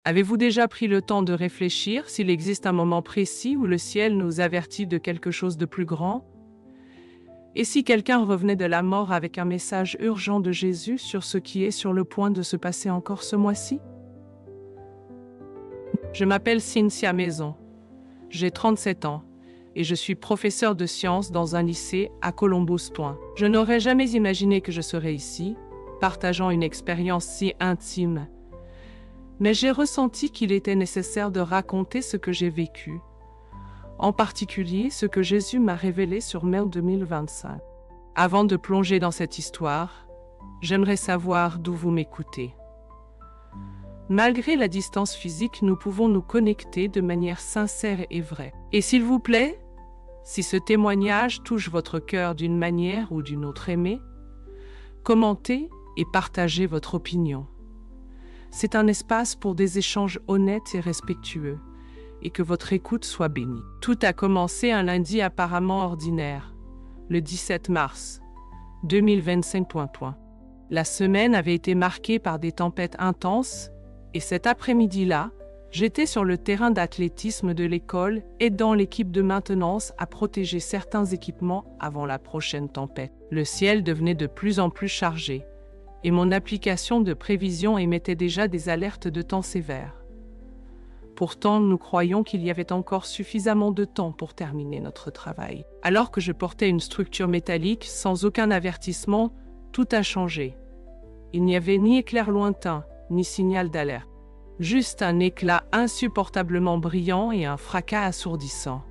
Avez-vous déjà pris le temps de réfléchir s'il existe un moment précis où le ciel nous avertit de quelque chose de plus grand? Et si quelqu'un revenait de la mort avec un message urgent de Jésus sur ce qui est sur le point de se passer encore ce mois-ci? Je m'appelle Cynthia Maison. J'ai 37 ans et je suis professeure de sciences dans un lycée à Columbus. Je n'aurais jamais imaginé que je serais ici, partageant une expérience si intime. Mais j'ai ressenti qu'il était nécessaire de raconter ce que j'ai vécu, en particulier ce que Jésus m'a révélé sur mai 2025. Avant de plonger dans cette histoire, j'aimerais savoir d'où vous m'écoutez. Malgré la distance physique, nous pouvons nous connecter de manière sincère et vraie. Et s'il vous plaît, si ce témoignage touche votre cœur d'une manière ou d'une autre, commentez et partagez votre opinion. C'est un espace pour des échanges honnêtes et respectueux, et que votre écoute soit bénie. Tout a commencé un lundi apparemment ordinaire, le 17 mars 2025. La semaine avait été marquée par des tempêtes intenses, et cet après-midi-là, j'étais sur le terrain d'athlétisme de l'école, aidant l'équipe de maintenance à protéger certains équipements avant la prochaine tempête. Le ciel devenait de plus en plus chargé, et mon application de prévision émettait déjà des alertes de temps sévères. Pourtant, nous croyions qu'il y avait encore suffisamment de temps pour terminer notre travail. Alors que je portais une structure métallique sans aucun avertissement, tout a changé. Il n'y avait ni éclair lointain, ni signal d'alerte. Juste un éclat insupportablement brillant et un fracas assourdissant.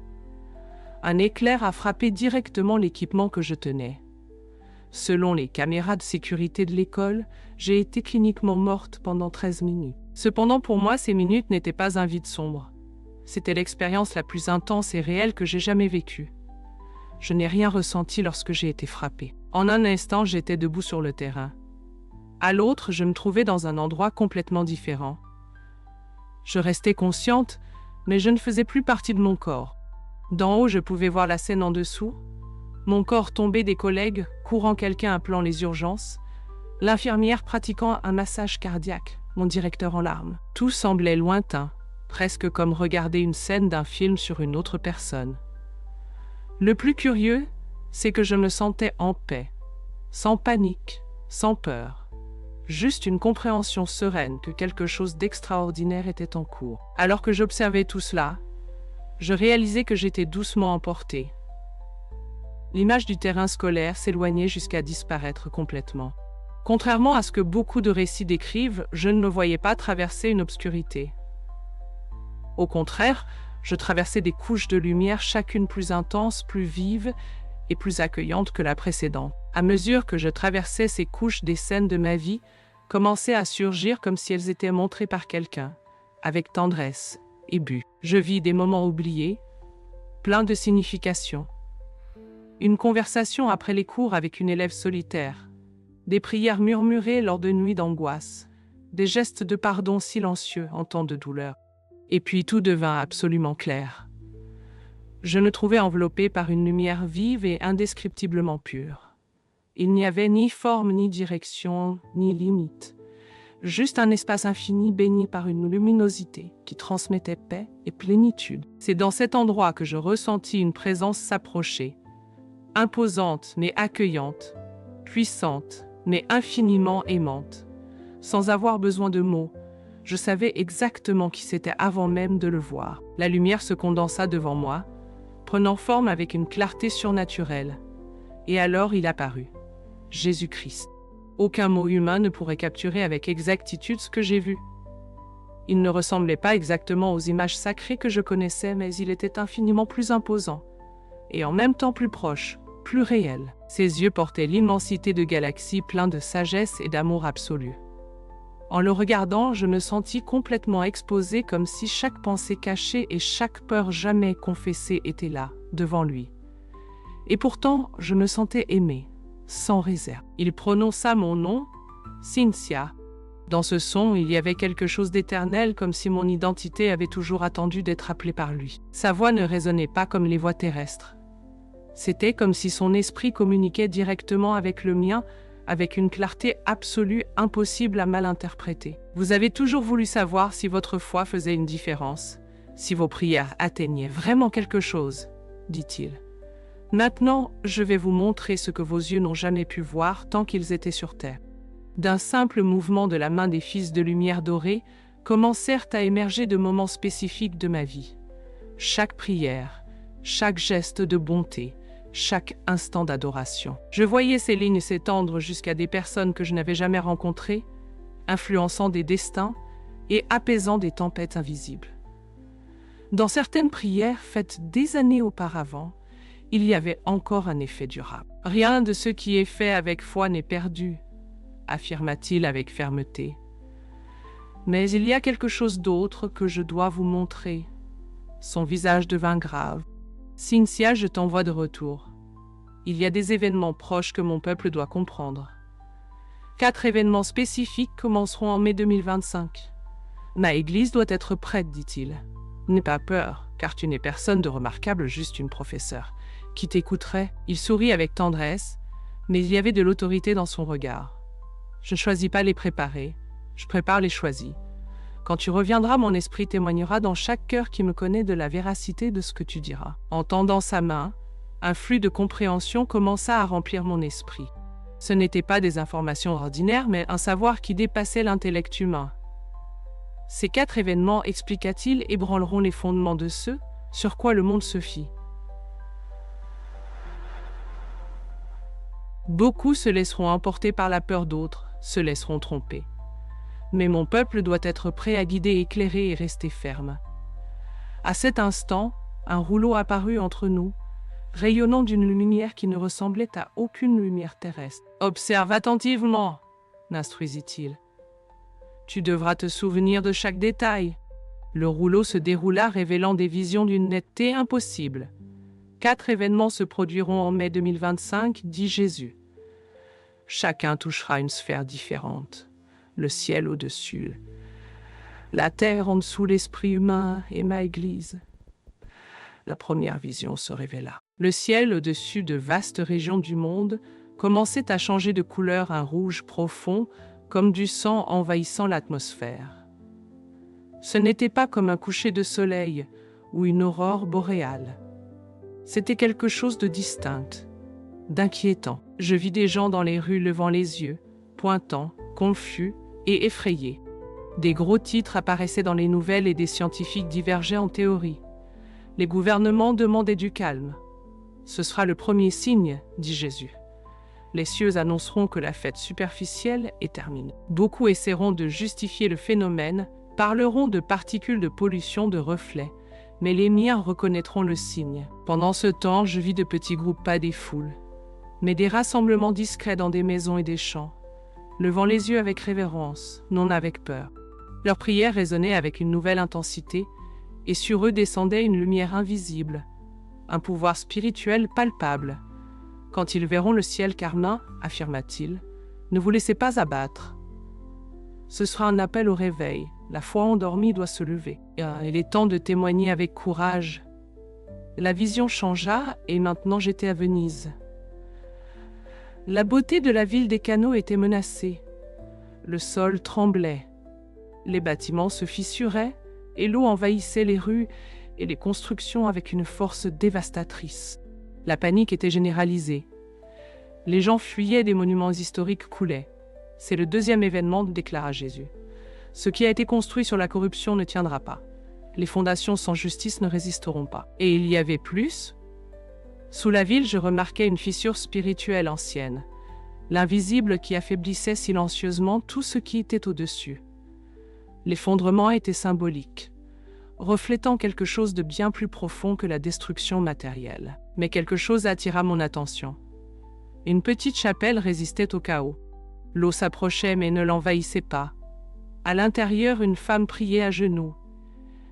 Un éclair a frappé directement l'équipement que je tenais. Selon les caméras de sécurité de l'école, j'ai été cliniquement morte pendant 13 minutes. Cependant, pour moi, ces minutes n'étaient pas un vide sombre. C'était l'expérience la plus intense et réelle que j'ai jamais vécue. Je n'ai rien ressenti lorsque j'ai été frappée. En un instant, j'étais debout sur le terrain. À l'autre, je me trouvais dans un endroit complètement différent. Je restais consciente, mais je ne faisais plus partie de mon corps. D'en haut, je pouvais voir la scène en dessous. Mon corps tombé, des collègues, courant, quelqu'un appelant les urgences, l'infirmière pratiquant un massage cardiaque, mon directeur en larmes. Tout semblait lointain, presque comme regarder une scène d'un film sur une autre personne. Le plus curieux, c'est que je me sentais en paix, sans panique, sans peur. Juste une compréhension sereine que quelque chose d'extraordinaire était en cours. Alors que j'observais tout cela, je réalisais que j'étais doucement emportée. L'image du terrain scolaire s'éloignait jusqu'à disparaître complètement. Contrairement à ce que beaucoup de récits décrivent, je ne me voyais pas traverser une obscurité. Au contraire, je traversais des couches de lumière, chacune plus intense, plus vive et plus accueillante que la précédente. À mesure que je traversais ces couches, des scènes de ma vie commençaient à surgir comme si elles étaient montrées par quelqu'un, avec tendresse et but. Je vis des moments oubliés, pleins de signification. Une conversation après les cours avec une élève solitaire, des prières murmurées lors de nuits d'angoisse, des gestes de pardon silencieux en temps de douleur. Et puis tout devint absolument clair. Je me trouvais enveloppée par une lumière vive et indescriptiblement pure. Il n'y avait ni forme, ni direction, ni limite. Juste un espace infini béni par une luminosité qui transmettait paix et plénitude. C'est dans cet endroit que je ressentis une présence s'approcher, imposante mais accueillante, puissante mais infiniment aimante. Sans avoir besoin de mots, je savais exactement qui c'était avant même de le voir. La lumière se condensa devant moi, prenant forme avec une clarté surnaturelle. Et alors il apparut, Jésus-Christ. Aucun mot humain ne pourrait capturer avec exactitude ce que j'ai vu. Il ne ressemblait pas exactement aux images sacrées que je connaissais, mais il était infiniment plus imposant, et en même temps plus proche, plus réel. Ses yeux portaient l'immensité de galaxies, pleins de sagesse et d'amour absolu. En le regardant, je me sentis complètement exposée, comme si chaque pensée cachée et chaque peur jamais confessée était là, devant lui. Et pourtant, je me sentais aimée, sans réserve. Il prononça mon nom, Cynthia. Dans ce son, il y avait quelque chose d'éternel, comme si mon identité avait toujours attendu d'être appelée par lui. Sa voix ne résonnait pas comme les voix terrestres. C'était comme si son esprit communiquait directement avec le mien, avec une clarté absolue impossible à mal interpréter. Vous avez toujours voulu savoir si votre foi faisait une différence, si vos prières atteignaient vraiment quelque chose, dit-il. Maintenant, je vais vous montrer ce que vos yeux n'ont jamais pu voir tant qu'ils étaient sur terre. D'un simple mouvement de la main des fils de lumière dorée, commencèrent à émerger de moments spécifiques de ma vie. Chaque prière, chaque geste de bonté, chaque instant d'adoration. Je voyais ces lignes s'étendre jusqu'à des personnes que je n'avais jamais rencontrées, influençant des destins et apaisant des tempêtes invisibles. Dans certaines prières faites des années auparavant, il y avait encore un effet durable. « Rien de ce qui est fait avec foi n'est perdu », affirma-t-il avec fermeté. « Mais il y a quelque chose d'autre que je dois vous montrer. » Son visage devint grave. « Cynthia, je t'envoie de retour. Il y a des événements proches que mon peuple doit comprendre. 4 événements spécifiques commenceront en mai 2025. Ma église doit être prête, dit-il. N'aie pas peur, car tu n'es personne de remarquable, juste une professeure. Qui t'écouterait? Il sourit avec tendresse, mais il y avait de l'autorité dans son regard. Je ne choisis pas les préparer, je prépare les choisis. Quand tu reviendras, mon esprit témoignera dans chaque cœur qui me connaît de la véracité de ce que tu diras. En tendant sa main, un flux de compréhension commença à remplir mon esprit. Ce n'étaient pas des informations ordinaires, mais un savoir qui dépassait l'intellect humain. Ces 4 événements, expliqua-t-il, ébranleront les fondements de ce sur quoi le monde se fie. Beaucoup se laisseront emporter par la peur, d'autres se laisseront tromper. Mais mon peuple doit être prêt à guider, éclairer et rester ferme. À cet instant, un rouleau apparut entre nous, rayonnant d'une lumière qui ne ressemblait à aucune lumière terrestre. « Observe attentivement », m'instruisit-il. « Tu devras te souvenir de chaque détail. » Le rouleau se déroula, révélant des visions d'une netteté impossible. 4 événements se produiront en mai 2025, dit Jésus. Chacun touchera une sphère différente. Le ciel au-dessus, la terre en dessous, l'esprit humain et ma Église. La première vision se révéla. Le ciel au-dessus de vastes régions du monde commençait à changer de couleur, un rouge profond, comme du sang envahissant l'atmosphère. Ce n'était pas comme un coucher de soleil ou une aurore boréale. C'était quelque chose de distinct, d'inquiétant. Je vis des gens dans les rues levant les yeux, pointant, confus et effrayés. Des gros titres apparaissaient dans les nouvelles et des scientifiques divergeaient en théorie. Les gouvernements demandaient du calme. Ce sera le premier signe, dit Jésus. Les cieux annonceront que la fête superficielle est terminée. Beaucoup essaieront de justifier le phénomène, parleront de particules de pollution, de reflets, mais les miens reconnaîtront le signe. Pendant ce temps, je vis de petits groupes, pas des foules, mais des rassemblements discrets dans des maisons et des champs, levant les yeux avec révérence, non avec peur. Leurs prières résonnaient avec une nouvelle intensité, et sur eux descendait une lumière invisible, un pouvoir spirituel palpable. Quand ils verront le ciel carmin, affirma-t-il, ne vous laissez pas abattre. Ce sera un appel au réveil. La foi endormie doit se lever. Il est temps de témoigner avec courage. La vision changea et maintenant j'étais à Venise. La beauté de la ville des canaux était menacée. Le sol tremblait. Les bâtiments se fissuraient et l'eau envahissait les rues et les constructions avec une force dévastatrice. La panique était généralisée. Les gens fuyaient, des monuments historiques coulaient. C'est le 2e événement, déclara Jésus. Ce qui a été construit sur la corruption ne tiendra pas. Les fondations sans justice ne résisteront pas. Et il y avait plus. Sous la ville, je remarquais une fissure spirituelle ancienne, l'invisible qui affaiblissait silencieusement tout ce qui était au-dessus. L'effondrement était symbolique, reflétant quelque chose de bien plus profond que la destruction matérielle. Mais quelque chose attira mon attention. Une petite chapelle résistait au chaos. L'eau s'approchait mais ne l'envahissait pas. À l'intérieur, une femme priait à genoux,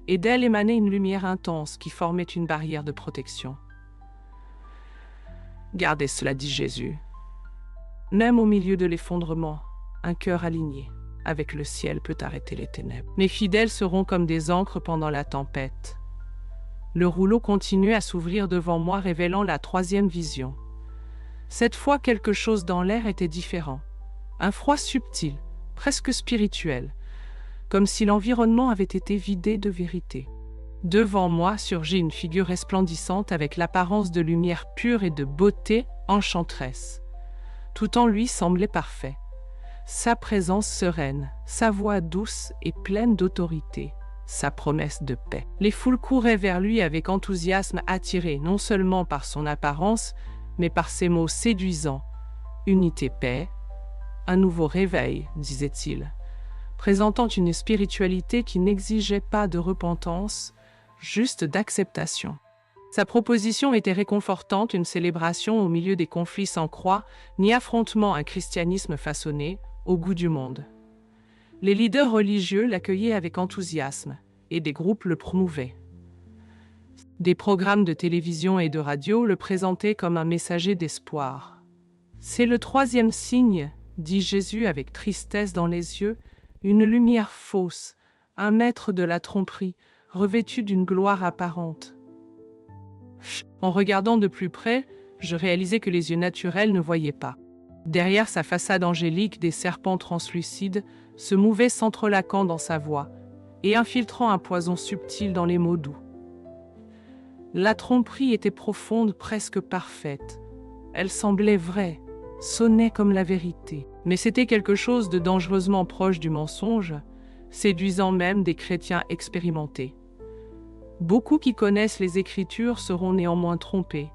et d'elle émanait une lumière intense qui formait une barrière de protection. « Gardez cela, dit Jésus. Même au milieu de l'effondrement, un cœur aligné avec le ciel peut arrêter les ténèbres. Mes fidèles seront comme des ancres pendant la tempête. » Le rouleau continuait à s'ouvrir devant moi, révélant la 3e vision. Cette fois, quelque chose dans l'air était différent. Un froid subtil, presque spirituel, comme si l'environnement avait été vidé de vérité. Devant moi surgit une figure resplendissante avec l'apparence de lumière pure et de beauté enchanteresse. Tout en lui semblait parfait. Sa présence sereine, sa voix douce et pleine d'autorité, sa promesse de paix. Les foules couraient vers lui avec enthousiasme, attirées non seulement par son apparence, mais par ses mots séduisants. Unité, paix, un nouveau réveil, disait-il, présentant une spiritualité qui n'exigeait pas de repentance, juste d'acceptation. Sa proposition était réconfortante, une célébration au milieu des conflits sans croix, ni affrontement, un christianisme façonné au goût du monde. Les leaders religieux l'accueillaient avec enthousiasme et des groupes le promouvaient. Des programmes de télévision et de radio le présentaient comme un messager d'espoir. « C'est le troisième signe », dit Jésus avec tristesse dans les yeux, une lumière fausse, un maître de la tromperie, revêtu d'une gloire apparente. En regardant de plus près, je réalisais que les yeux naturels ne voyaient pas. Derrière sa façade angélique, des serpents translucides se mouvaient s'entrelaquant dans sa voix et infiltrant un poison subtil dans les mots doux. La tromperie était profonde, presque parfaite. Elle semblait vraie, sonnait comme la vérité. Mais c'était quelque chose de dangereusement proche du mensonge, séduisant même des chrétiens expérimentés. Beaucoup qui connaissent les Écritures seront néanmoins trompés,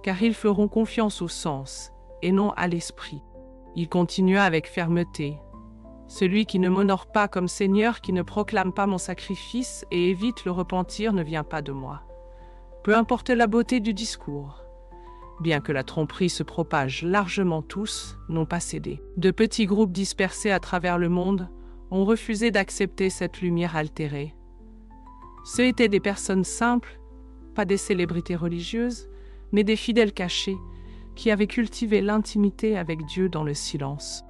car ils feront confiance au sens et non à l'esprit. Il continua avec fermeté. Celui qui ne m'honore pas comme Seigneur, qui ne proclame pas mon sacrifice et évite le repentir ne vient pas de moi. Peu importe la beauté du discours. Bien que la tromperie se propage largement, tous n'ont pas cédé. De petits groupes dispersés à travers le monde ont refusé d'accepter cette lumière altérée. Ce étaient des personnes simples, pas des célébrités religieuses, mais des fidèles cachés, qui avaient cultivé l'intimité avec Dieu dans le silence.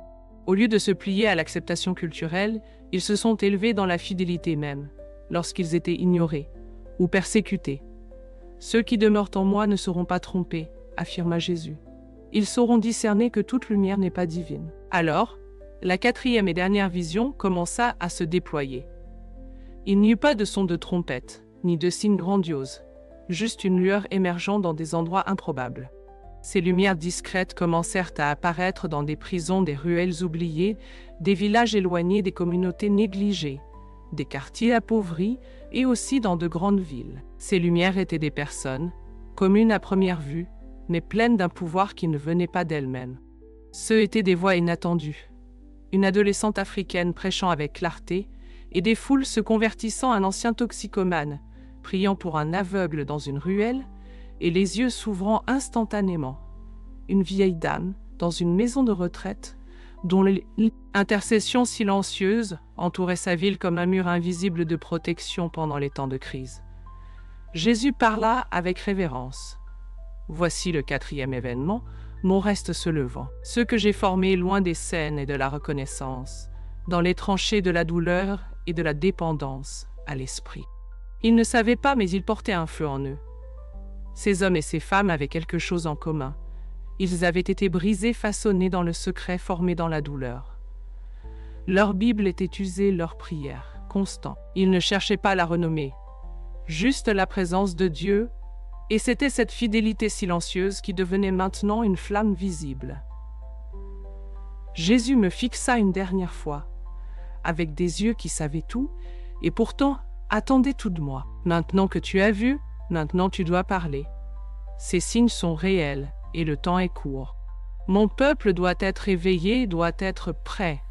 Au lieu de se plier à l'acceptation culturelle, ils se sont élevés dans la fidélité même, lorsqu'ils étaient ignorés ou persécutés. Ceux qui demeurent en moi ne seront pas trompés, affirma Jésus. Ils sauront discerner que toute lumière n'est pas divine. Alors, la quatrième et dernière vision commença à se déployer. Il n'y eut pas de son de trompette, ni de signe grandiose, juste une lueur émergeant dans des endroits improbables. Ces lumières discrètes commencèrent à apparaître dans des prisons, des ruelles oubliées, des villages éloignés, des communautés négligées, des quartiers appauvris et aussi dans de grandes villes. Ces lumières étaient des personnes, communes à première vue, mais pleines d'un pouvoir qui ne venait pas d'elles-mêmes. Ce étaient des voix inattendues, une adolescente africaine prêchant avec clarté, et des foules se convertissant, un ancien toxicomane, priant pour un aveugle dans une ruelle, et les yeux s'ouvrant instantanément. Une vieille dame, dans une maison de retraite, dont l'intercession silencieuse entourait sa ville comme un mur invisible de protection pendant les temps de crise. Jésus parla avec révérence. « Voici le quatrième événement, mon reste se levant. Ceux que j'ai formés loin des scènes et de la reconnaissance, dans les tranchées de la douleur et de la dépendance à l'esprit. Ils ne savaient pas, mais ils portaient un feu en eux. Ces hommes et ces femmes avaient quelque chose en commun. Ils avaient été brisés, façonnés dans le secret, formés dans la douleur. Leur Bible était usée, leur prière, constant. Ils ne cherchaient pas la renommée, juste la présence de Dieu, et c'était cette fidélité silencieuse qui devenait maintenant une flamme visible. Jésus me fixa une dernière fois, avec des yeux qui savaient tout, et pourtant attendaient tout de moi. Maintenant que tu as vu, maintenant tu dois parler. Ces signes sont réels, et le temps est court. Mon peuple doit être éveillé, doit être prêt.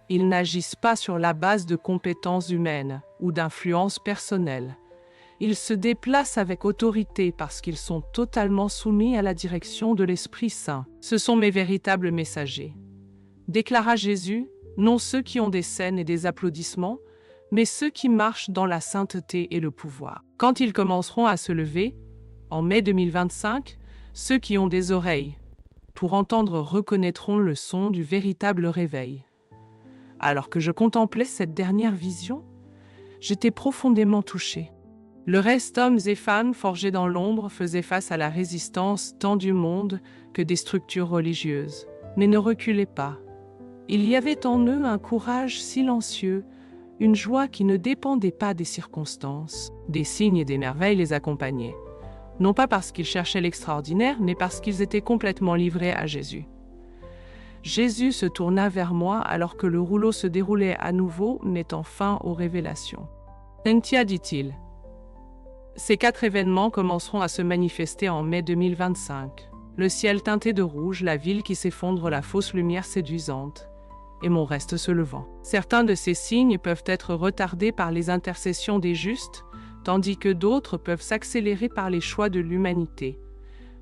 Ils n'agissent pas sur la base de compétences humaines ou d'influences personnelles. Ils se déplacent avec autorité parce qu'ils sont totalement soumis à la direction de l'Esprit Saint. Ce sont mes véritables messagers. Déclara Jésus, non ceux qui ont des scènes et des applaudissements, mais ceux qui marchent dans la sainteté et le pouvoir. Quand ils commenceront à se lever, en mai 2025, ceux qui ont des oreilles pour entendre reconnaîtront le son du véritable réveil. Alors que je contemplais cette dernière vision, j'étais profondément touché. Le reste, hommes et femmes forgés dans l'ombre, faisaient face à la résistance tant du monde que des structures religieuses, mais ne reculaient pas. Il y avait en eux un courage silencieux, une joie qui ne dépendait pas des circonstances. Des signes et des merveilles les accompagnaient, non pas parce qu'ils cherchaient l'extraordinaire, mais parce qu'ils étaient complètement livrés à Jésus. Jésus se tourna vers moi alors que le rouleau se déroulait à nouveau, mettant fin aux révélations. « Cynthia, dit-il, ces 4 événements commenceront à se manifester en mai 2025. Le ciel teinté de rouge, la ville qui s'effondre, la fausse lumière séduisante, et mon reste se levant. Certains de ces signes peuvent être retardés par les intercessions des justes, tandis que d'autres peuvent s'accélérer par les choix de l'humanité.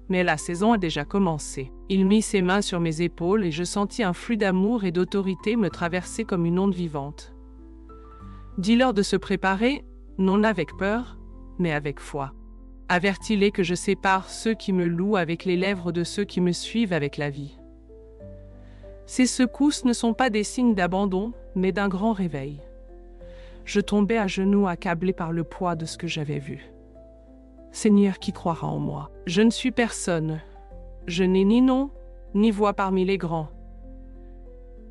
Mais la saison a déjà commencé. Il mit ses mains sur mes épaules et je sentis un flux d'amour et d'autorité me traverser comme une onde vivante. Dis-leur de se préparer, non avec peur, mais avec foi. Avertis-les que je sépare ceux qui me louent avec les lèvres de ceux qui me suivent avec la vie. Ces secousses ne sont pas des signes d'abandon, mais d'un grand réveil. Je tombais à genoux accablé par le poids de ce que j'avais vu. Seigneur, qui croira en moi? Je ne suis personne. Je n'ai ni nom, ni voix parmi les grands.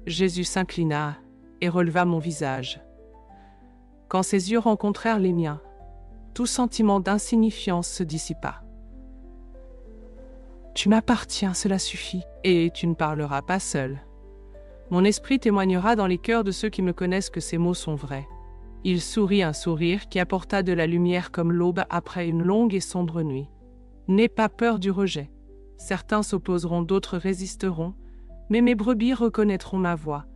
Jésus s'inclina et releva mon visage. Quand ses yeux rencontrèrent les miens, tout sentiment d'insignifiance se dissipa. Tu m'appartiens, cela suffit, et tu ne parleras pas seul. Mon esprit témoignera dans les cœurs de ceux qui me connaissent que ces mots sont vrais. Il sourit un sourire qui apporta de la lumière comme l'aube après une longue et sombre nuit. N'aie pas peur du rejet. Certains s'opposeront, d'autres résisteront, mais mes brebis reconnaîtront ma voix.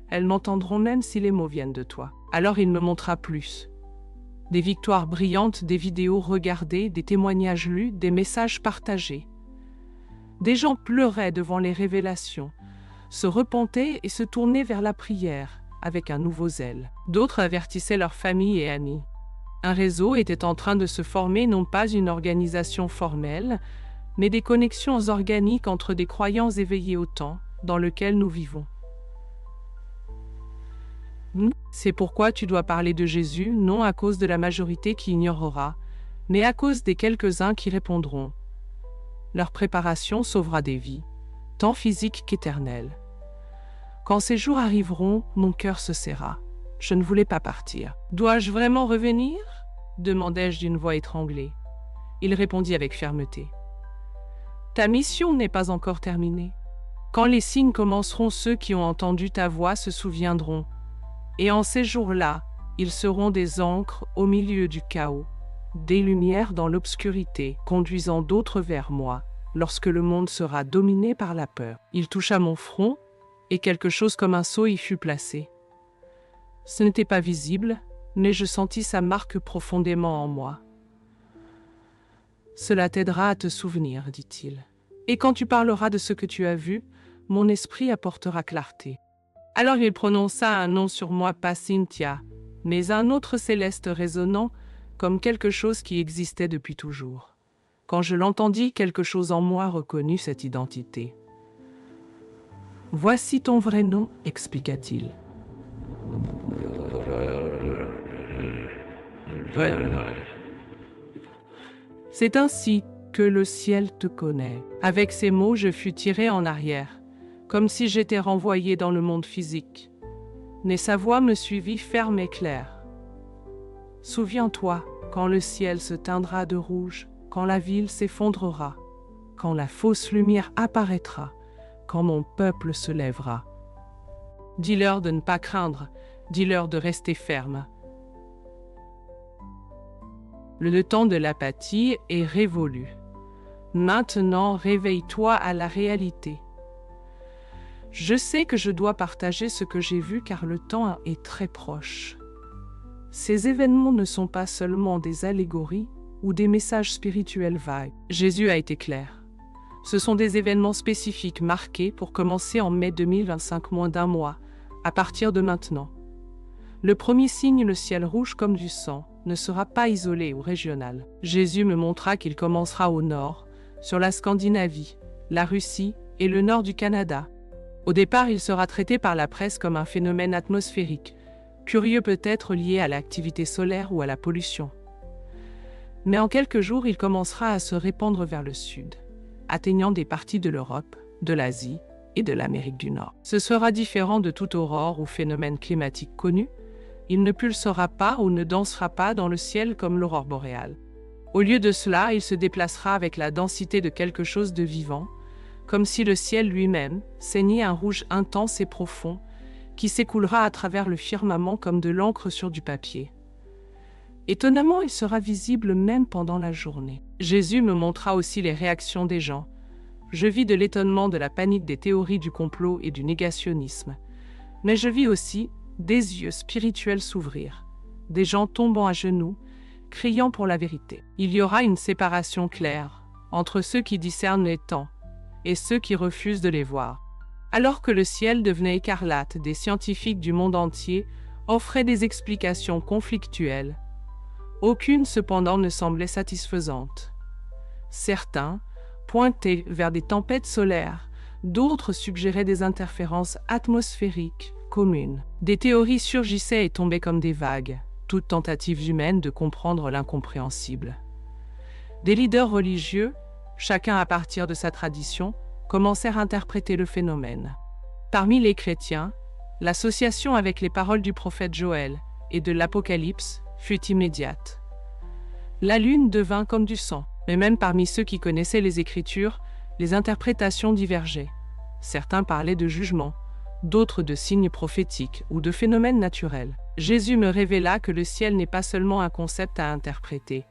Elles m'entendront même si les mots viennent de toi. Alors il me montra plus. Des victoires brillantes, des vidéos regardées, des témoignages lus, des messages partagés. Des gens pleuraient devant les révélations, se repentaient et se tournaient vers la prière avec un nouveau zèle. D'autres avertissaient leurs familles et amis. Un réseau était en train de se former, non pas une organisation formelle, mais des connexions organiques entre des croyants éveillés au temps dans lequel nous vivons. C'est pourquoi tu dois parler de Jésus, non à cause de la majorité qui ignorera, mais à cause des quelques-uns qui répondront. Leur préparation sauvera des vies, tant physiques qu'éternelles. Quand ces jours arriveront, mon cœur se serra. Je ne voulais pas partir. « Dois-je vraiment revenir ?» demandai-je d'une voix étranglée. Il répondit avec fermeté. « Ta mission n'est pas encore terminée. Quand les signes commenceront, ceux qui ont entendu ta voix se souviendront. Et en ces jours-là, ils seront des ancres au milieu du chaos, des lumières dans l'obscurité, conduisant d'autres vers moi, lorsque le monde sera dominé par la peur. » Il toucha mon front, et quelque chose comme un sceau y fut placé. Ce n'était pas visible, mais je sentis sa marque profondément en moi. « Cela t'aidera à te souvenir, dit-il. Et quand tu parleras de ce que tu as vu, mon esprit apportera clarté. » Alors il prononça un nom sur moi, pas Cynthia, mais un autre céleste résonnant, comme quelque chose qui existait depuis toujours. Quand je l'entendis, quelque chose en moi reconnut cette identité. « Voici ton vrai nom, expliqua-t-il. C'est ainsi que le ciel te connaît. » Avec ces mots, je fus tiré en arrière, comme si j'étais renvoyé dans le monde physique. Mais sa voix me suivit ferme et claire. « Souviens-toi, quand le ciel se teindra de rouge, quand la ville s'effondrera, quand la fausse lumière apparaîtra, quand mon peuple se lèvera. Dis-leur de ne pas craindre, dis-leur de rester ferme. Le temps de l'apathie est révolu. Maintenant, réveille-toi à la réalité. Je sais que je dois partager ce que j'ai vu car le temps est très proche. Ces événements ne sont pas seulement des allégories ou des messages spirituels vagues. Jésus a été clair. Ce sont des événements spécifiques marqués pour commencer en mai 2025, moins d'un mois, à partir de maintenant. Le premier signe, le ciel rouge comme du sang, ne sera pas isolé ou régional. Jésus me montra qu'il commencera au nord, sur la Scandinavie, la Russie et le nord du Canada. Au départ, il sera traité par la presse comme un phénomène atmosphérique, curieux peut-être lié à l'activité solaire ou à la pollution. Mais en quelques jours, il commencera à se répandre vers le sud, atteignant des parties de l'Europe, de l'Asie et de l'Amérique du Nord. Ce sera différent de toute aurore ou phénomène climatique connu. Il ne pulsera pas ou ne dansera pas dans le ciel comme l'aurore boréale. Au lieu de cela, il se déplacera avec la densité de quelque chose de vivant, comme si le ciel lui-même ceignait un rouge intense et profond, qui s'écoulera à travers le firmament comme de l'encre sur du papier. Étonnamment, il sera visible même pendant la journée. Jésus me montra aussi les réactions des gens. Je vis de l'étonnement, de la panique, des théories du complot et du négationnisme. Mais je vis aussi des yeux spirituels s'ouvrir, des gens tombant à genoux, criant pour la vérité. Il y aura une séparation claire entre ceux qui discernent les temps et ceux qui refusent de les voir. Alors que le ciel devenait écarlate, des scientifiques du monde entier offraient des explications conflictuelles. Aucune cependant ne semblait satisfaisante. Certains pointaient vers des tempêtes solaires, d'autres suggéraient des interférences atmosphériques communes. Des théories surgissaient et tombaient comme des vagues, toutes tentatives humaines de comprendre l'incompréhensible. Des leaders religieux, chacun à partir de sa tradition, commencèrent à interpréter le phénomène. Parmi les chrétiens, l'association avec les paroles du prophète Joël et de l'Apocalypse fut immédiate. La lune devint comme du sang, mais même parmi ceux qui connaissaient les Écritures, les interprétations divergeaient. Certains parlaient de jugement, d'autres de signes prophétiques ou de phénomènes naturels. Jésus me révéla que le ciel n'est pas seulement un concept à interpréter.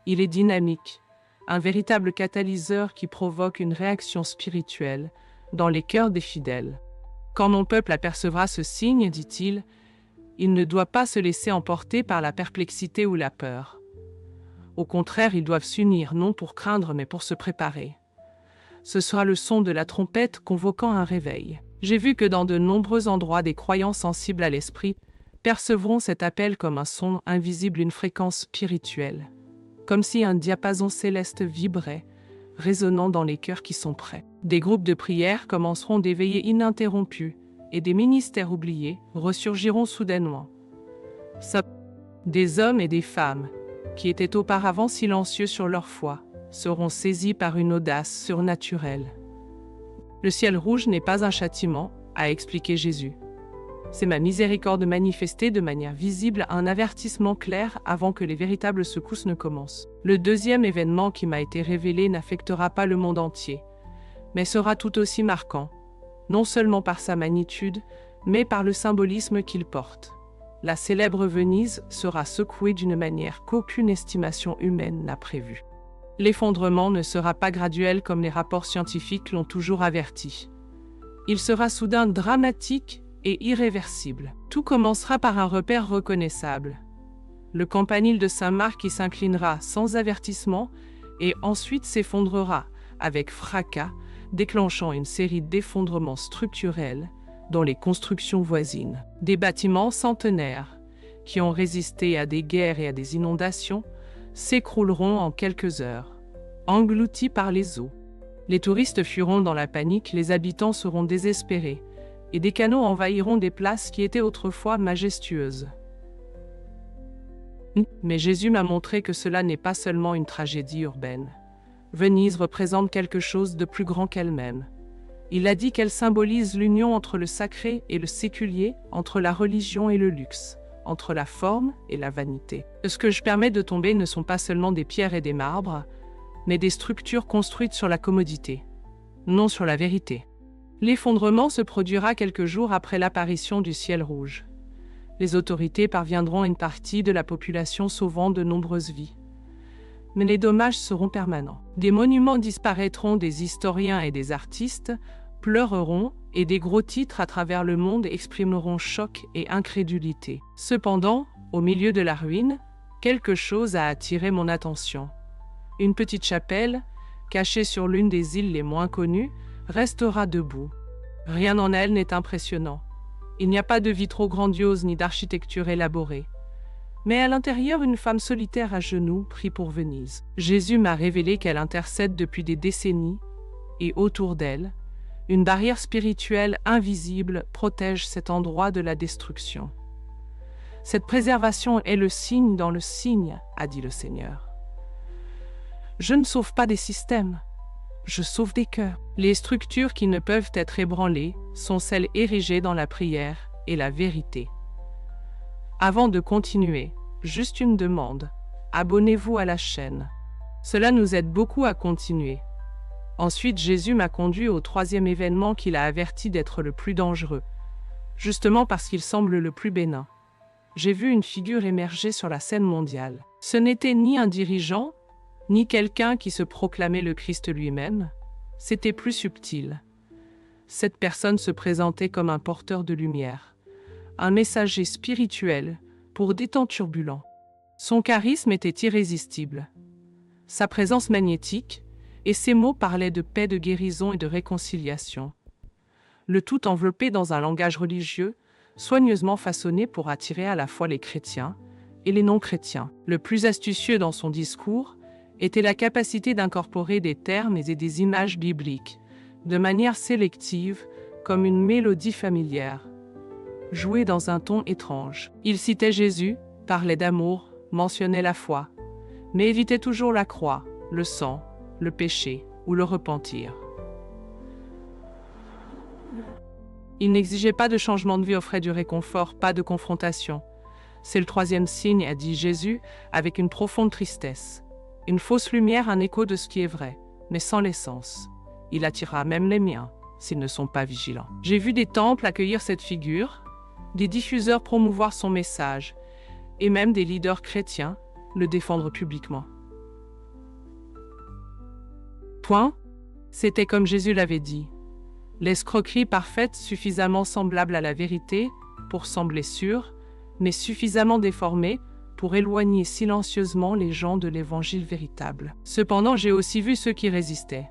Il est dynamique, un véritable catalyseur qui provoque une réaction spirituelle dans les cœurs des fidèles. Quand mon peuple apercevra ce signe, dit-il, il ne doit pas se laisser emporter par la perplexité ou la peur. Au contraire, ils doivent s'unir non pour craindre mais pour se préparer. Ce sera le son de la trompette convoquant un réveil. J'ai vu que dans de nombreux endroits, des croyants sensibles à l'esprit percevront cet appel comme un son invisible, une fréquence spirituelle, comme si un diapason céleste vibrait, résonnant dans les cœurs qui sont prêts. Des groupes de prière commenceront d'éveiller ininterrompus, et des ministères oubliés ressurgiront soudainement. Des hommes et des femmes, qui étaient auparavant silencieux sur leur foi, seront saisis par une audace surnaturelle. Le ciel rouge n'est pas un châtiment, a expliqué Jésus. C'est ma miséricorde manifestée de manière visible, un avertissement clair avant que les véritables secousses ne commencent. Le deuxième événement qui m'a été révélé n'affectera pas le monde entier, mais sera tout aussi marquant, non seulement par sa magnitude, mais par le symbolisme qu'il porte. La célèbre Venise sera secouée d'une manière qu'aucune estimation humaine n'a prévue. L'effondrement ne sera pas graduel comme les rapports scientifiques l'ont toujours averti. Il sera soudain dramatique et irréversible. Tout commencera par un repère reconnaissable. Le campanile de Saint-Marc qui s'inclinera sans avertissement et ensuite s'effondrera avec fracas, déclenchant une série d'effondrements structurels dans les constructions voisines. Des bâtiments centenaires, qui ont résisté à des guerres et à des inondations, s'écrouleront en quelques heures, engloutis par les eaux. Les touristes fuiront dans la panique, les habitants seront désespérés, et des canaux envahiront des places qui étaient autrefois majestueuses. Mais Jésus m'a montré que cela n'est pas seulement une tragédie urbaine. Venise représente quelque chose de plus grand qu'elle-même. Il a dit qu'elle symbolise l'union entre le sacré et le séculier, entre la religion et le luxe, entre la forme et la vanité. Ce que je permets de tomber ne sont pas seulement des pierres et des marbres, mais des structures construites sur la commodité, non sur la vérité. L'effondrement se produira quelques jours après l'apparition du ciel rouge. Les autorités parviendront à une partie de la population sauvant de nombreuses vies. Mais les dommages seront permanents. Des monuments disparaîtront, des historiens et des artistes pleureront et des gros titres à travers le monde exprimeront choc et incrédulité. Cependant, au milieu de la ruine, quelque chose a attiré mon attention. Une petite chapelle, cachée sur l'une des îles les moins connues, restera debout. Rien en elle n'est impressionnant. Il n'y a pas de vitraux grandioses ni d'architecture élaborée. Mais à l'intérieur, une femme solitaire à genoux prie pour Venise. Jésus m'a révélé qu'elle intercède depuis des décennies, et autour d'elle, une barrière spirituelle invisible protège cet endroit de la destruction. Cette préservation est le signe dans le signe, a dit le Seigneur. Je ne sauve pas des systèmes, je sauve des cœurs. Les structures qui ne peuvent être ébranlées sont celles érigées dans la prière et la vérité. Avant de continuer, juste une demande. Abonnez-vous à la chaîne. Cela nous aide beaucoup à continuer. Ensuite, Jésus m'a conduit au troisième événement qu'il a averti d'être le plus dangereux, justement parce qu'il semble le plus bénin. J'ai vu une figure émerger sur la scène mondiale. Ce n'était ni un dirigeant, ni quelqu'un qui se proclamait le Christ lui-même. C'était plus subtil. Cette personne se présentait comme un porteur de lumière, un messager spirituel pour des temps turbulents. Son charisme était irrésistible. Sa présence magnétique, et ses mots parlaient de paix, de guérison et de réconciliation. Le tout enveloppé dans un langage religieux, soigneusement façonné pour attirer à la fois les chrétiens et les non-chrétiens. Le plus astucieux dans son discours était la capacité d'incorporer des termes et des images bibliques, de manière sélective, comme une mélodie familière, jouée dans un ton étrange. Il citait Jésus, parlait d'amour, mentionnait la foi, mais évitait toujours la croix, le sang, le péché ou le repentir. Il n'exigeait pas de changement de vie, offrait du réconfort, pas de confrontation. C'est le troisième signe, a dit Jésus, avec une profonde tristesse. Une fausse lumière, un écho de ce qui est vrai, mais sans l'essence. Il attirera même les miens, s'ils ne sont pas vigilants. J'ai vu des temples accueillir cette figure, des diffuseurs promouvoir son message, et même des leaders chrétiens le défendre publiquement. Point, c'était comme Jésus l'avait dit. L'escroquerie parfaite, suffisamment semblable à la vérité pour sembler sûre, mais suffisamment déformée pour éloigner silencieusement les gens de l'évangile véritable. Cependant, j'ai aussi vu ceux qui résistaient.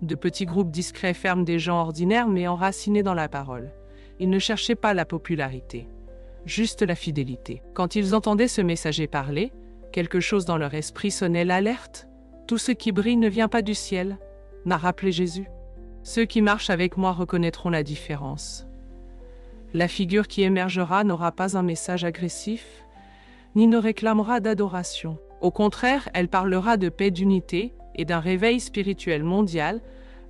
De petits groupes discrets, fermes, des gens ordinaires mais enracinés dans la parole. Ils ne cherchaient pas la popularité, juste la fidélité. Quand ils entendaient ce messager parler, quelque chose dans leur esprit sonnait l'alerte. Tout ce qui brille ne vient pas du ciel, m'a rappelé Jésus. Ceux qui marchent avec moi reconnaîtront la différence. La figure qui émergera n'aura pas un message agressif, ni ne réclamera d'adoration. Au contraire, elle parlera de paix, d'unité et d'un réveil spirituel mondial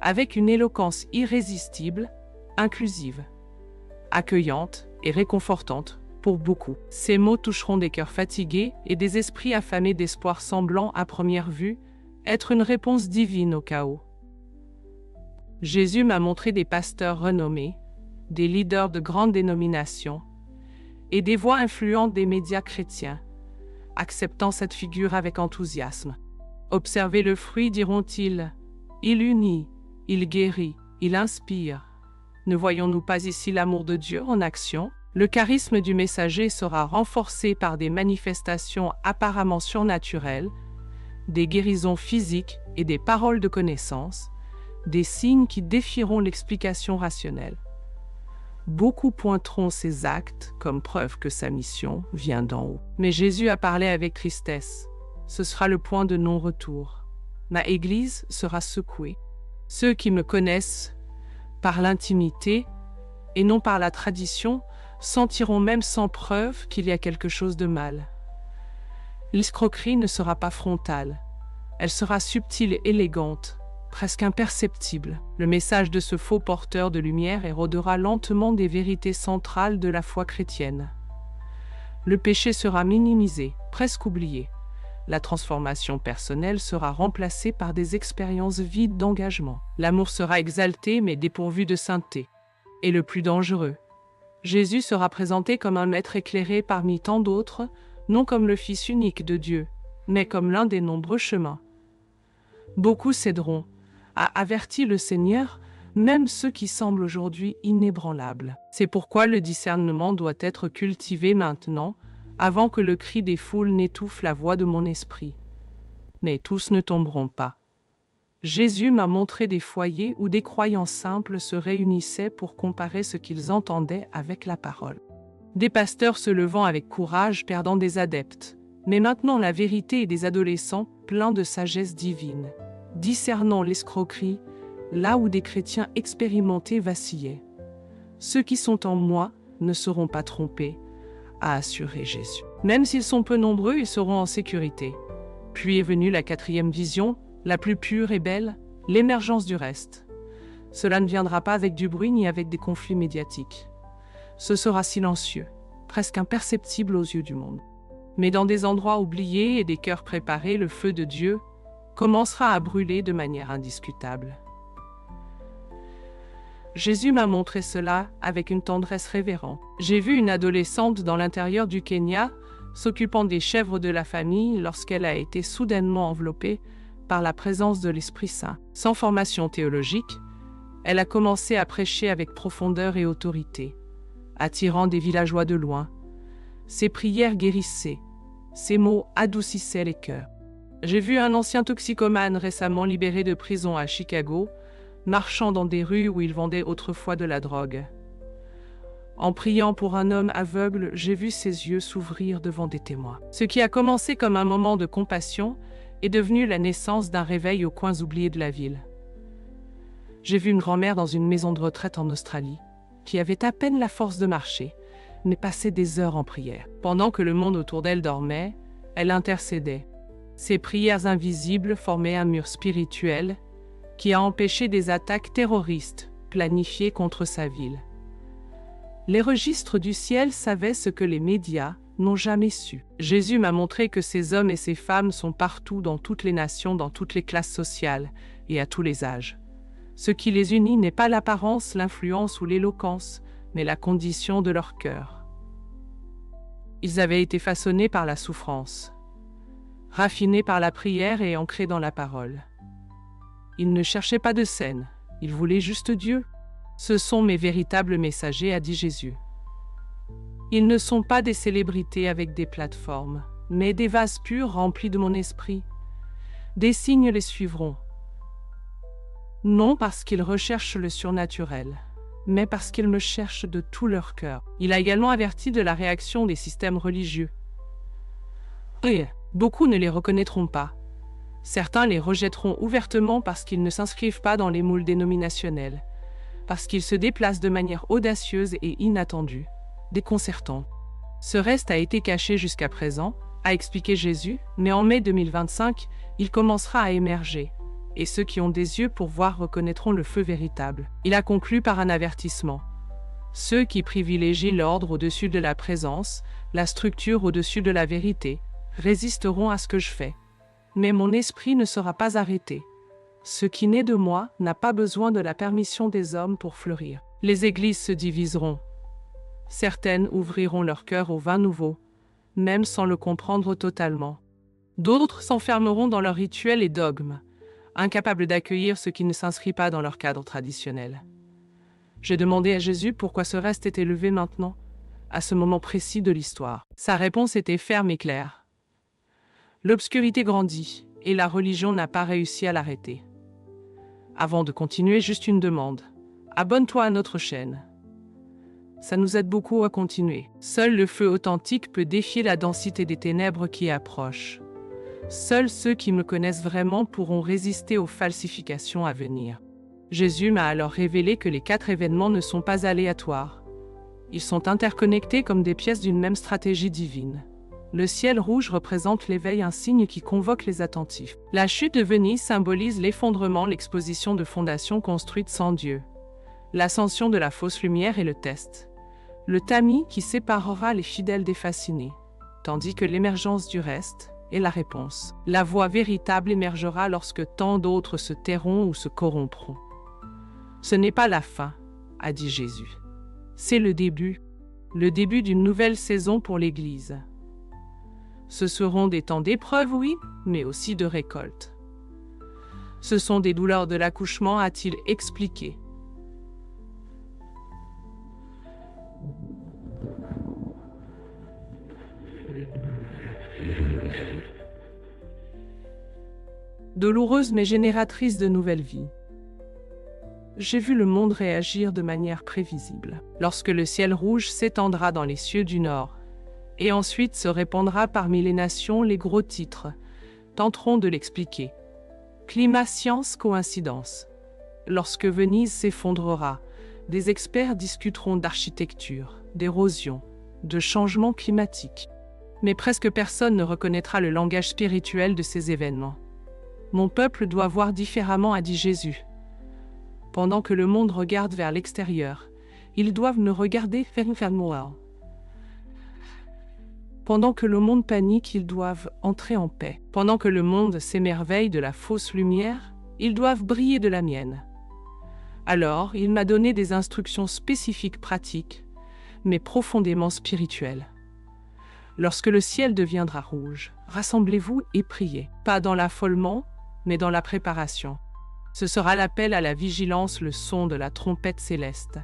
avec une éloquence irrésistible, inclusive, accueillante et réconfortante pour beaucoup. Ces mots toucheront des cœurs fatigués et des esprits affamés d'espoir, semblant à première vue être une réponse divine au chaos. Jésus m'a montré des pasteurs renommés, des leaders de grandes dénominations et des voix influentes des médias chrétiens, acceptant cette figure avec enthousiasme. Observez le fruit, diront-ils. Il unit, il guérit, il inspire. Ne voyons-nous pas ici l'amour de Dieu en action? Le charisme du messager sera renforcé par des manifestations apparemment surnaturelles, des guérisons physiques et des paroles de connaissance, des signes qui défieront l'explication rationnelle. Beaucoup pointeront ces actes comme preuve que sa mission vient d'en haut. Mais Jésus a parlé avec tristesse. Ce sera le point de non-retour. Ma Église sera secouée. Ceux qui me connaissent par l'intimité et non par la tradition sentiront même sans preuve qu'il y a quelque chose de mal. L'escroquerie ne sera pas frontale. Elle sera subtile et élégante, presque imperceptible. Le message de ce faux porteur de lumière érodera lentement des vérités centrales de la foi chrétienne. Le péché sera minimisé, presque oublié. La transformation personnelle sera remplacée par des expériences vides d'engagement. L'amour sera exalté mais dépourvu de sainteté. Et le plus dangereux, Jésus sera présenté comme un maître éclairé parmi tant d'autres, non comme le Fils unique de Dieu, mais comme l'un des nombreux chemins. Beaucoup céderont, a averti le Seigneur, même ceux qui semblent aujourd'hui inébranlables. C'est pourquoi le discernement doit être cultivé maintenant, avant que le cri des foules n'étouffe la voix de mon esprit. Mais tous ne tomberont pas. Jésus m'a montré des foyers où des croyants simples se réunissaient pour comparer ce qu'ils entendaient avec la parole. Des pasteurs se levant avec courage, perdant des adeptes, mais maintenant la vérité et des adolescents pleins de sagesse divine, discernant l'escroquerie là où des chrétiens expérimentés vacillaient. Ceux qui sont en moi ne seront pas trompés, a assuré Jésus. Même s'ils sont peu nombreux, ils seront en sécurité. Puis est venue la quatrième vision, la plus pure et belle, l'émergence du reste. Cela ne viendra pas avec du bruit ni avec des conflits médiatiques. Ce sera silencieux, presque imperceptible aux yeux du monde. Mais dans des endroits oubliés et des cœurs préparés, le feu de Dieu commencera à brûler de manière indiscutable. Jésus m'a montré cela avec une tendresse révérente. J'ai vu une adolescente dans l'intérieur du Kenya s'occupant des chèvres de la famille lorsqu'elle a été soudainement enveloppée par la présence de l'Esprit Saint. Sans formation théologique, elle a commencé à prêcher avec profondeur et autorité, attirant des villageois de loin. Ses prières guérissaient, ses mots adoucissaient les cœurs. J'ai vu un ancien toxicomane récemment libéré de prison à Chicago, marchant dans des rues où il vendait autrefois de la drogue. En priant pour un homme aveugle, j'ai vu ses yeux s'ouvrir devant des témoins. Ce qui a commencé comme un moment de compassion est devenu la naissance d'un réveil aux coins oubliés de la ville. J'ai vu une grand-mère dans une maison de retraite en Australie, qui avait à peine la force de marcher, mais passait des heures en prière. Pendant que le monde autour d'elle dormait, elle intercédait. Ses prières invisibles formaient un mur spirituel qui a empêché des attaques terroristes planifiées contre sa ville. Les registres du ciel savaient ce que les médias n'ont jamais su. Jésus m'a montré que ces hommes et ces femmes sont partout, dans toutes les nations, dans toutes les classes sociales et à tous les âges. Ce qui les unit n'est pas l'apparence, l'influence ou l'éloquence, mais la condition de leur cœur. Ils avaient été façonnés par la souffrance, raffinés par la prière et ancrés dans la parole. Ils ne cherchaient pas de scène, ils voulaient juste Dieu. Ce sont mes véritables messagers, a dit Jésus. Ils ne sont pas des célébrités avec des plateformes, mais des vases purs remplis de mon esprit. Des signes les suivront. Non parce qu'ils recherchent le surnaturel, mais parce qu'ils me cherchent de tout leur cœur. Il a également averti de la réaction des systèmes religieux. Oui, beaucoup ne les reconnaîtront pas. Certains les rejetteront ouvertement parce qu'ils ne s'inscrivent pas dans les moules dénominationnels, parce qu'ils se déplacent de manière audacieuse et inattendue, déconcertante. Ce reste a été caché jusqu'à présent, a expliqué Jésus, mais en mai 2025, il commencera à émerger, et ceux qui ont des yeux pour voir reconnaîtront le feu véritable. Il a conclu par un avertissement. Ceux qui privilégient l'ordre au-dessus de la présence, la structure au-dessus de la vérité, résisteront à ce que je fais. Mais mon esprit ne sera pas arrêté. Ce qui naît de moi n'a pas besoin de la permission des hommes pour fleurir. Les églises se diviseront. Certaines ouvriront leur cœur au vin nouveau, même sans le comprendre totalement. D'autres s'enfermeront dans leurs rituels et dogmes, incapables d'accueillir ce qui ne s'inscrit pas dans leur cadre traditionnel. J'ai demandé à Jésus pourquoi ce reste était levé maintenant, à ce moment précis de l'histoire. Sa réponse était ferme et claire. L'obscurité grandit, et la religion n'a pas réussi à l'arrêter. Avant de continuer, juste une demande. Abonne-toi à notre chaîne. Ça nous aide beaucoup à continuer. Seul le feu authentique peut défier la densité des ténèbres qui approchent. Seuls ceux qui me connaissent vraiment pourront résister aux falsifications à venir. Jésus m'a alors révélé que les 4 événements ne sont pas aléatoires. Ils sont interconnectés comme des pièces d'une même stratégie divine. Le ciel rouge représente l'éveil, un signe qui convoque les attentifs. La chute de Venise symbolise l'effondrement, l'exposition de fondations construites sans Dieu. L'ascension de la fausse lumière est le test. Le tamis qui séparera les fidèles des fascinés, tandis que l'émergence du reste est la réponse. La voie véritable émergera lorsque tant d'autres se tairont ou se corrompront. Ce n'est pas la fin, a dit Jésus. C'est le début d'une nouvelle saison pour l'Église. Ce seront des temps d'épreuve, oui, mais aussi de récolte. Ce sont des douleurs de l'accouchement, a-t-il expliqué. Douloureuse mais génératrice de nouvelles vies. J'ai vu le monde réagir de manière prévisible. Lorsque le ciel rouge s'étendra dans les cieux du Nord, et ensuite se répandra parmi les nations, les gros titres tenteront de l'expliquer. Climat, science, coïncidence. Lorsque Venise s'effondrera, des experts discuteront d'architecture, d'érosion, de changement climatique. Mais presque personne ne reconnaîtra le langage spirituel de ces événements. Mon peuple doit voir différemment, a dit Jésus. Pendant que le monde regarde vers l'extérieur, ils doivent me regarder vers moi. Pendant que le monde panique, ils doivent entrer en paix. Pendant que le monde s'émerveille de la fausse lumière, ils doivent briller de la mienne. Alors, il m'a donné des instructions spécifiques pratiques, mais profondément spirituelles. Lorsque le ciel deviendra rouge, rassemblez-vous et priez, pas dans l'affolement, mais dans la préparation. Ce sera l'appel à la vigilance, le son de la trompette céleste.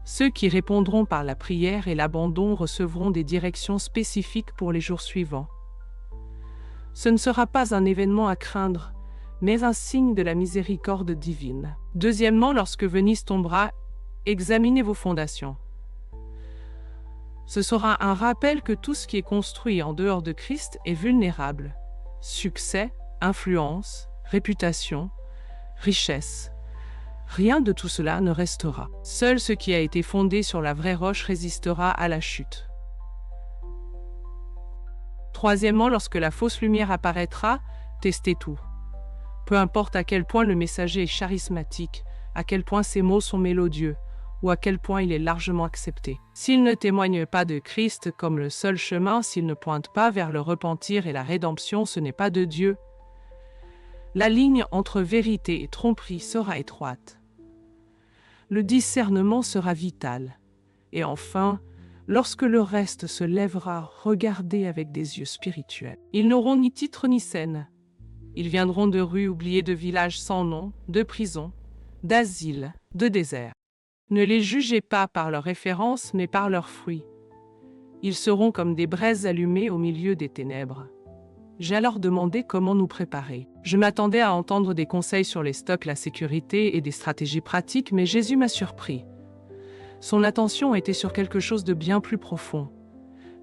Ceux qui répondront par la prière et l'abandon recevront des directions spécifiques pour les jours suivants. Ce ne sera pas un événement à craindre, mais un signe de la miséricorde divine. Deuxièmement, lorsque Venise tombera, examinez vos fondations. Ce sera un rappel que tout ce qui est construit en dehors de Christ est vulnérable. Succès, influence, réputation, richesse. Rien de tout cela ne restera. Seul ce qui a été fondé sur la vraie roche résistera à la chute. Troisièmement, lorsque la fausse lumière apparaîtra, testez tout. Peu importe à quel point le messager est charismatique, à quel point ses mots sont mélodieux, ou à quel point il est largement accepté. S'il ne témoigne pas de Christ comme le seul chemin, s'il ne pointe pas vers le repentir et la rédemption, ce n'est pas de Dieu. La ligne entre vérité et tromperie sera étroite. Le discernement sera vital. Et enfin, lorsque le reste se lèvera, regardez avec des yeux spirituels. Ils n'auront ni titre ni scène. Ils viendront de rues oubliées, de villages sans nom, de prisons, d'asiles, de déserts. Ne les jugez pas par leurs références, mais par leurs fruits. Ils seront comme des braises allumées au milieu des ténèbres. J'ai alors demandé comment nous préparer. Je m'attendais à entendre des conseils sur les stocks, la sécurité et des stratégies pratiques, mais Jésus m'a surpris. Son attention était sur quelque chose de bien plus profond.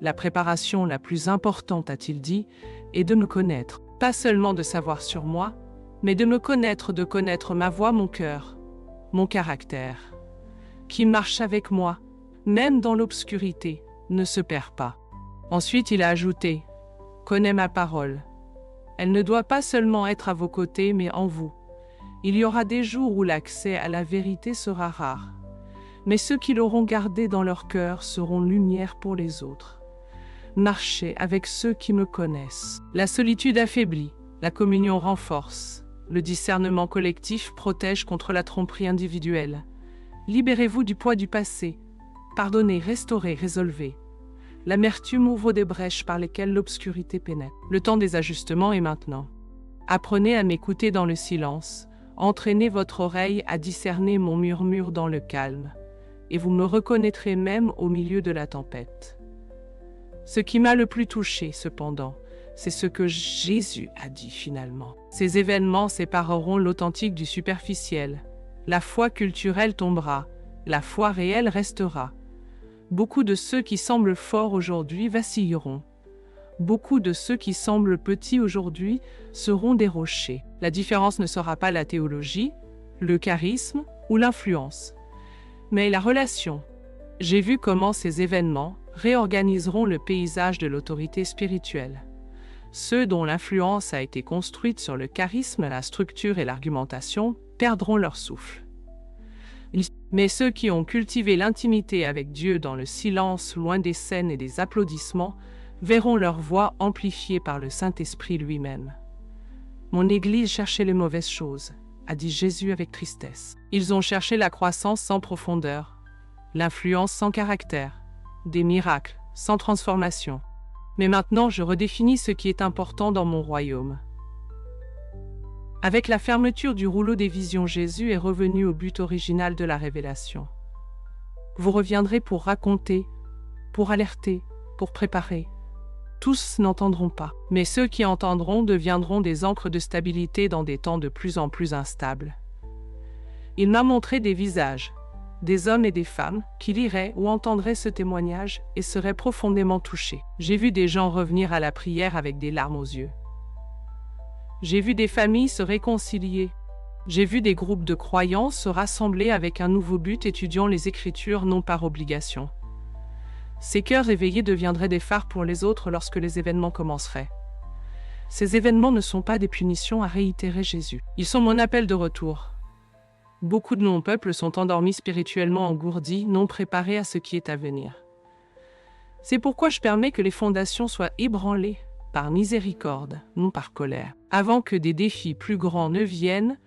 La préparation la plus importante, a-t-il dit, est de me connaître. Pas seulement de savoir sur moi, mais de me connaître, de connaître ma voix, mon cœur, mon caractère. Qui marche avec moi, même dans l'obscurité, ne se perd pas. Ensuite, il a ajouté « Connais ma parole. Elle ne doit pas seulement être à vos côtés, mais en vous. Il y aura des jours où l'accès à la vérité sera rare. Mais ceux qui l'auront gardée dans leur cœur seront lumière pour les autres. Marchez avec ceux qui me connaissent. La solitude affaiblit, la communion renforce. Le discernement collectif protège contre la tromperie individuelle. Libérez-vous du poids du passé. Pardonnez, restaurez, résolvez. L'amertume ouvre des brèches par lesquelles l'obscurité pénètre. Le temps des ajustements est maintenant. Apprenez à m'écouter dans le silence. Entraînez votre oreille à discerner mon murmure dans le calme. Et vous me reconnaîtrez même au milieu de la tempête. Ce qui m'a le plus touché, cependant, c'est ce que Jésus a dit finalement. Ces événements sépareront l'authentique du superficiel. La foi culturelle tombera, la foi réelle restera. Beaucoup de ceux qui semblent forts aujourd'hui vacilleront. Beaucoup de ceux qui semblent petits aujourd'hui seront des rochers. La différence ne sera pas la théologie, le charisme ou l'influence, mais la relation. J'ai vu comment ces événements réorganiseront le paysage de l'autorité spirituelle. Ceux dont l'influence a été construite sur le charisme, la structure et l'argumentation perdront leur souffle. Mais ceux qui ont cultivé l'intimité avec Dieu dans le silence, loin des scènes et des applaudissements, verront leur voix amplifiée par le Saint-Esprit lui-même. Mon Église cherchait les mauvaises choses, a dit Jésus avec tristesse. Ils ont cherché la croissance sans profondeur, l'influence sans caractère, des miracles sans transformation. Mais maintenant, je redéfinis ce qui est important dans mon royaume. Avec la fermeture du rouleau des visions, Jésus est revenu au but original de la révélation. Vous reviendrez pour raconter, pour alerter, pour préparer. Tous n'entendront pas, mais ceux qui entendront deviendront des ancres de stabilité dans des temps de plus en plus instables. Il m'a montré des visages, des hommes et des femmes qui liraient ou entendraient ce témoignage et seraient profondément touchés. J'ai vu des gens revenir à la prière avec des larmes aux yeux. J'ai vu des familles se réconcilier. J'ai vu des groupes de croyants se rassembler avec un nouveau but, étudiant les Écritures non par obligation. Ces cœurs éveillés deviendraient des phares pour les autres lorsque les événements commenceraient. Ces événements ne sont pas des punitions, à réitérer Jésus. Ils sont mon appel de retour. Beaucoup de mon peuple sont endormis spirituellement, engourdis, non préparés à ce qui est à venir. C'est pourquoi je permets que les fondations soient ébranlées par miséricorde, non par colère. Avant que des défis plus grands ne viennent,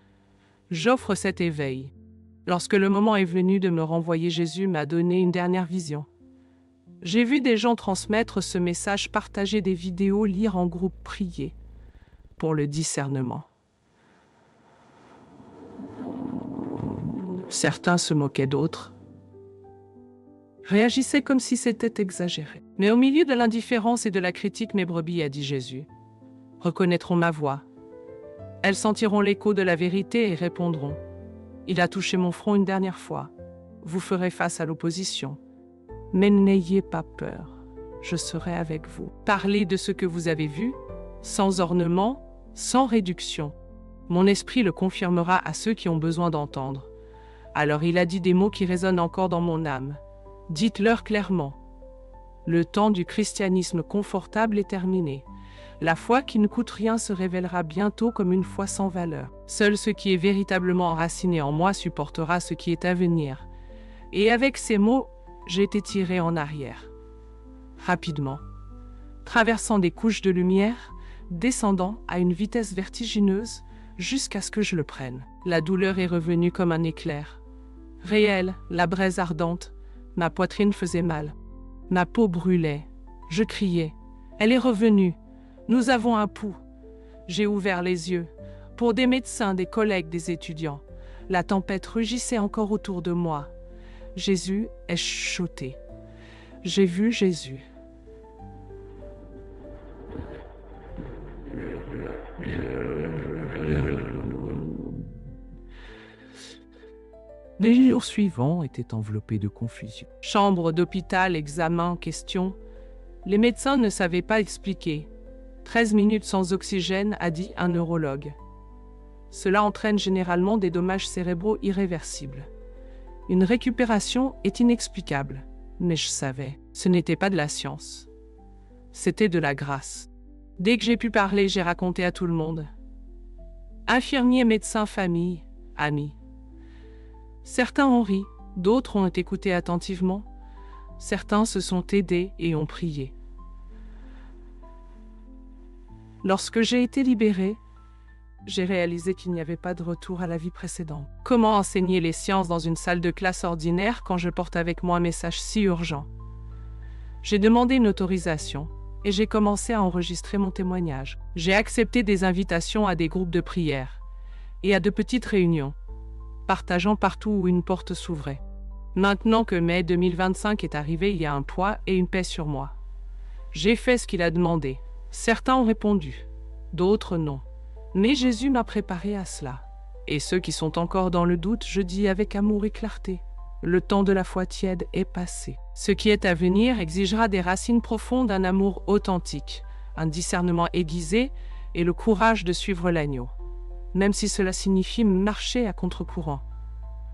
j'offre cet éveil. Lorsque le moment est venu de me renvoyer, Jésus m'a donné une dernière vision. J'ai vu des gens transmettre ce message, partager des vidéos, lire en groupe, prier pour le discernement. Certains se moquaient d'autres, réagissaient comme si c'était exagéré. Mais au milieu de l'indifférence et de la critique, mes brebis, a dit Jésus, reconnaîtront ma voix. Elles sentiront l'écho de la vérité et répondront. Il a touché mon front une dernière fois. Vous ferez face à l'opposition. Mais n'ayez pas peur. Je serai avec vous. Parlez de ce que vous avez vu, sans ornement, sans réduction. Mon esprit le confirmera à ceux qui ont besoin d'entendre. Alors il a dit des mots qui résonnent encore dans mon âme. Dites-leur clairement. Le temps du christianisme confortable est terminé. La foi qui ne coûte rien se révélera bientôt comme une foi sans valeur. Seul ce qui est véritablement enraciné en moi supportera ce qui est à venir. Et avec ces mots, j'ai été tiré en arrière. Rapidement, traversant des couches de lumière, descendant à une vitesse vertigineuse jusqu'à ce que je le prenne. La douleur est revenue comme un éclair. Réelle, la braise ardente, ma poitrine faisait mal. Ma peau brûlait. Je criais. Elle est revenue. Nous avons un pouls. J'ai ouvert les yeux. Pour des médecins, des collègues, des étudiants. La tempête rugissait encore autour de moi. Jésus est chuchoté. J'ai vu Jésus. Les jours suivants étaient enveloppés de confusion. Chambre d'hôpital, examen, questions. Les médecins ne savaient pas expliquer. 13 minutes sans oxygène, a dit un neurologue. Cela entraîne généralement des dommages cérébraux irréversibles. Une récupération est inexplicable, mais je savais, ce n'était pas de la science. C'était de la grâce. Dès que j'ai pu parler, j'ai raconté à tout le monde. Infirmiers, médecins, famille, amis. Certains ont ri, d'autres ont écouté attentivement. Certains se sont aidés et ont prié. Lorsque j'ai été libérée, j'ai réalisé qu'il n'y avait pas de retour à la vie précédente. Comment enseigner les sciences dans une salle de classe ordinaire quand je porte avec moi un message si urgent? J'ai demandé une autorisation et j'ai commencé à enregistrer mon témoignage. J'ai accepté des invitations à des groupes de prière et à de petites réunions, partageant partout où une porte s'ouvrait. Maintenant que mai 2025 est arrivé, il y a un poids et une paix sur moi. J'ai fait ce qu'il a demandé. Certains ont répondu, d'autres non. Mais Jésus m'a préparé à cela. Et ceux qui sont encore dans le doute, je dis avec amour et clarté, le temps de la foi tiède est passé. Ce qui est à venir exigera des racines profondes, un amour authentique, un discernement aiguisé et le courage de suivre l'agneau. Même si cela signifie marcher à contre-courant.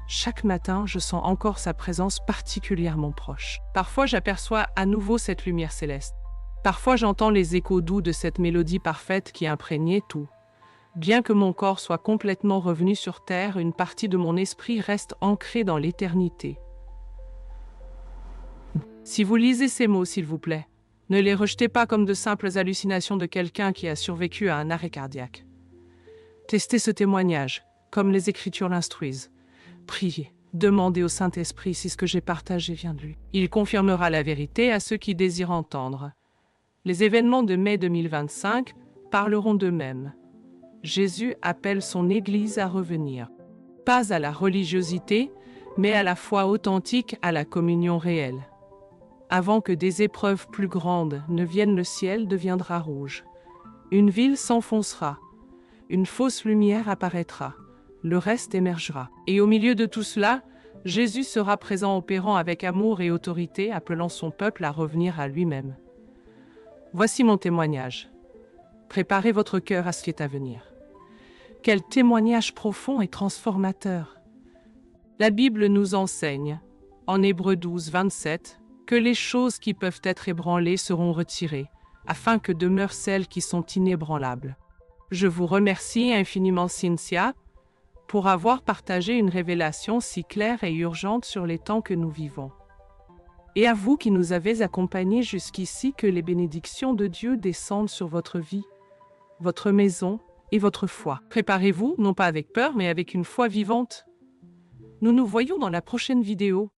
Chaque matin, je sens encore sa présence particulièrement proche. Parfois, j'aperçois à nouveau cette lumière céleste. Parfois, j'entends les échos doux de cette mélodie parfaite qui imprégnait tout. Bien que mon corps soit complètement revenu sur terre, une partie de mon esprit reste ancrée dans l'éternité. Si vous lisez ces mots, s'il vous plaît, ne les rejetez pas comme de simples hallucinations de quelqu'un qui a survécu à un arrêt cardiaque. Testez ce témoignage, comme les Écritures l'instruisent. Priez, demandez au Saint-Esprit si ce que j'ai partagé vient de lui. Il confirmera la vérité à ceux qui désirent entendre. Les événements de mai 2025 parleront d'eux-mêmes. Jésus appelle son Église à revenir, pas à la religiosité, mais à la foi authentique, à la communion réelle. Avant que des épreuves plus grandes ne viennent, le ciel deviendra rouge. Une ville s'enfoncera. Une fausse lumière apparaîtra. Le reste émergera. Et au milieu de tout cela, Jésus sera présent, opérant avec amour et autorité, appelant son peuple à revenir à lui-même. Voici mon témoignage. Préparez votre cœur à ce qui est à venir. Quel témoignage profond et transformateur! La Bible nous enseigne, en Hébreux 12, 27, que les choses qui peuvent être ébranlées seront retirées, afin que demeurent celles qui sont inébranlables. Je vous remercie infiniment, Cynthia, pour avoir partagé une révélation si claire et urgente sur les temps que nous vivons. Et à vous qui nous avez accompagnés jusqu'ici, que les bénédictions de Dieu descendent sur votre vie, votre maison et votre foi. Préparez-vous, non pas avec peur, mais avec une foi vivante. Nous nous voyons dans la prochaine vidéo.